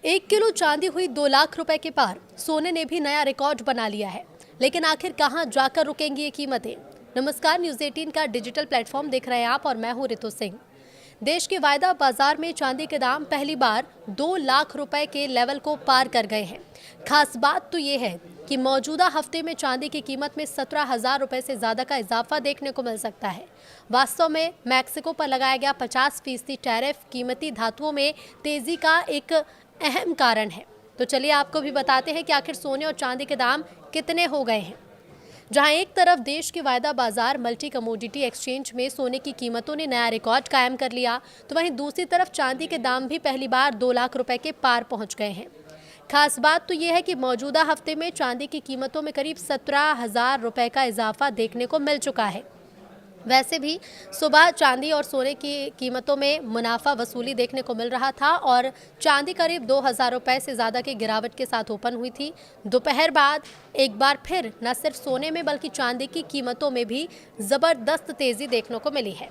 1 kilo चांदी हुई 2 लाख रुपए के पार। सोने ने भी नया रिकॉर्ड बना लिया है। लेकिन आखिर कहां जाकर रुकेंगी ये कीमतें? नमस्कार, न्यूज़ 18 का डिजिटल प्लेटफॉर्म देख रहे हैं आप और मैं हूं रितु सिंह। देश के वायदा बाजार में चांदी के दाम पहली बार 2 लाख रुपए के लेवल को पार कर गए हैं। खास बात तो ये है कि मौजूदा हफ्ते में चांदी की कीमत में 17,000 रुपए से ज्यादा का इजाफा देखने को मिल सकता है। वास्तव में मैक्सिको पर लगाया गया 50% टैरिफ कीमती धातुओं में तेजी का एक अहम कारण है। तो चलिए आपको भी बताते हैं कि आखिर सोने और चांदी के दाम कितने हो गए हैं। जहां एक तरफ देश के वायदा बाजार मल्टी कमोडिटी एक्सचेंज में सोने की कीमतों ने नया रिकॉर्ड कायम कर लिया, तो वहीं दूसरी तरफ चांदी के दाम भी पहली बार 2 लाख रुपए के पार पहुंच गए हैं। खास बात तो यह है कि मौजूदा हफ्ते में चांदी की कीमतों में करीब 17,000 रुपए का इजाफा देखने को मिल चुका है। वैसे भी सुबह चांदी और सोने की कीमतों में मुनाफा वसूली देखने को मिल रहा था और चांदी करीब 2,000 रुपए से ज़्यादा की गिरावट के साथ ओपन हुई थी। दोपहर बाद एक बार फिर न सिर्फ सोने में बल्कि चांदी की कीमतों में भी ज़बरदस्त तेज़ी देखने को मिली है।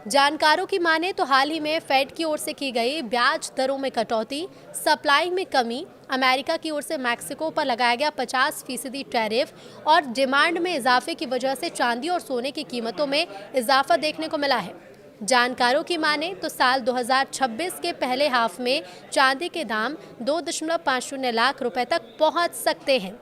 जानकारों की माने तो हाल ही में फेड की ओर से की गई ब्याज दरों में कटौती, सप्लाई में कमी, अमेरिका की ओर से मैक्सिको पर लगाया गया 50% टैरिफ और डिमांड में इजाफे की वजह से चांदी और सोने की कीमतों में इजाफा देखने को मिला है। जानकारों की माने तो साल 2026 के पहले हाफ में चांदी के दाम 2.50 लाख रुपए तक पहुंच सकते हैं।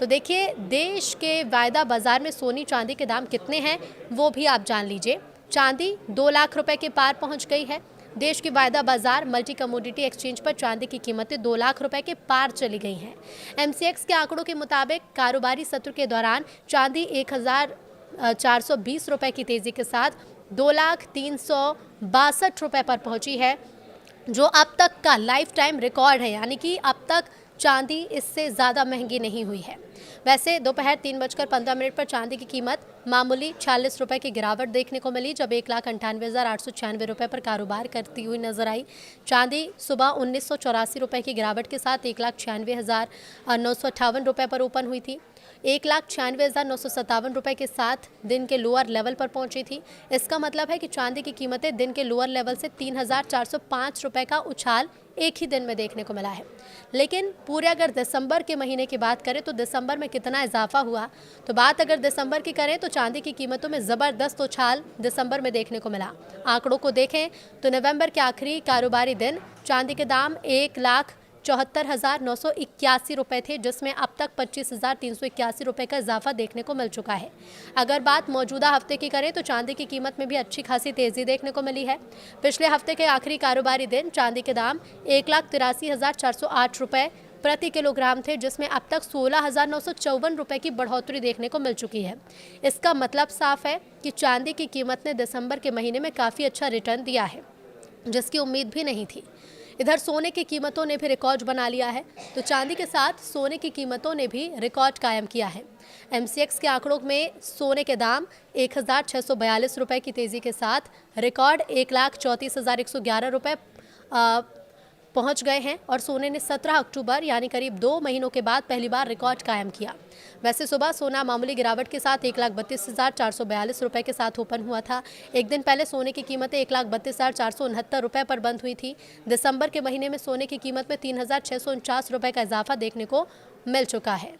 तो देखिए, देश के वायदा बाजार में सोनी चांदी के दाम कितने हैं वो भी आप जान लीजिए। चांदी 2 लाख रुपए के पार पहुंच गई है। देश की वायदा बाजार मल्टी कमोडिटी एक्सचेंज पर चांदी की कीमतें 2 लाख रुपए के पार चली गई हैं। एमसीएक्स के आंकड़ों के मुताबिक कारोबारी सत्र के दौरान चांदी 1,420 रुपए की तेजी के साथ 2,362 रुपए पर पहुंची है, जो अब तक का लाइफ टाइम रिकॉर्ड है। यानी कि अब तक चांदी इससे ज़्यादा महंगी नहीं हुई है। वैसे दोपहर 3:15 पर चांदी की कीमत मामूली 46 रुपए की गिरावट देखने को मिली, जब 1,98,896 रुपए पर कारोबार करती हुई नजर आई। चांदी सुबह 1,984 रुपए की गिरावट के साथ 1,96,958 रुपए पर ओपन हुई थी। 1,96,957 रुपए के साथ दिन के लोअर लेवल पर पहुंची थी। इसका मतलब है कि चांदी की कीमतें दिन के लोअर लेवल से 3,405 रुपए का उछाल एक ही दिन में देखने को मिला है। लेकिन पूरे अगर दिसंबर के महीने की बात करें तो दिसंबर में कितना इजाफा हुआ, तो बात अगर दिसंबर की करें तो चांदी की कीमतों में ज़बरदस्त उछाल दिसंबर में देखने को मिला। आंकड़ों को देखें तो नवंबर के आखिरी कारोबारी दिन चांदी के दाम 1,74,981 रुपए थे, जिसमें अब तक 25,381 रुपए का इजाफा देखने को मिल चुका है। अगर बात मौजूदा हफ्ते की करें तो चांदी की कीमत में भी अच्छी खासी तेजी देखने को मिली है। पिछले हफ्ते के आखिरी कारोबारी दिन चांदी के दाम 1,83,408 रुपए प्रति किलोग्राम थे, जिसमें अब तक 16,954 रुपए की बढ़ोतरी देखने को मिल चुकी है। इसका मतलब साफ है कि चांदी की कीमत ने दिसंबर के महीने में काफ़ी अच्छा रिटर्न दिया है, जिसकी उम्मीद भी नहीं थी। इधर सोने की कीमतों ने भी रिकॉर्ड बना लिया है, तो चांदी के साथ सोने की कीमतों ने भी रिकॉर्ड कायम किया है। एमसीएक्स के आंकड़ों में सोने के दाम 1,642 रुपए की तेज़ी के साथ रिकॉर्ड 1,34,111 रुपए पहुंच गए हैं और सोने ने 17 अक्टूबर यानी करीब 2 महीनों के बाद पहली बार रिकॉर्ड कायम किया। वैसे सुबह सोना मामूली गिरावट के साथ 1,32,442 रुपए के साथ ओपन हुआ था। एक दिन पहले सोने की कीमतें 1,32,469 रुपए पर बंद हुई थी। दिसंबर के महीने में सोने की कीमत में 3,649 रुपए का इजाफा देखने को मिल चुका है।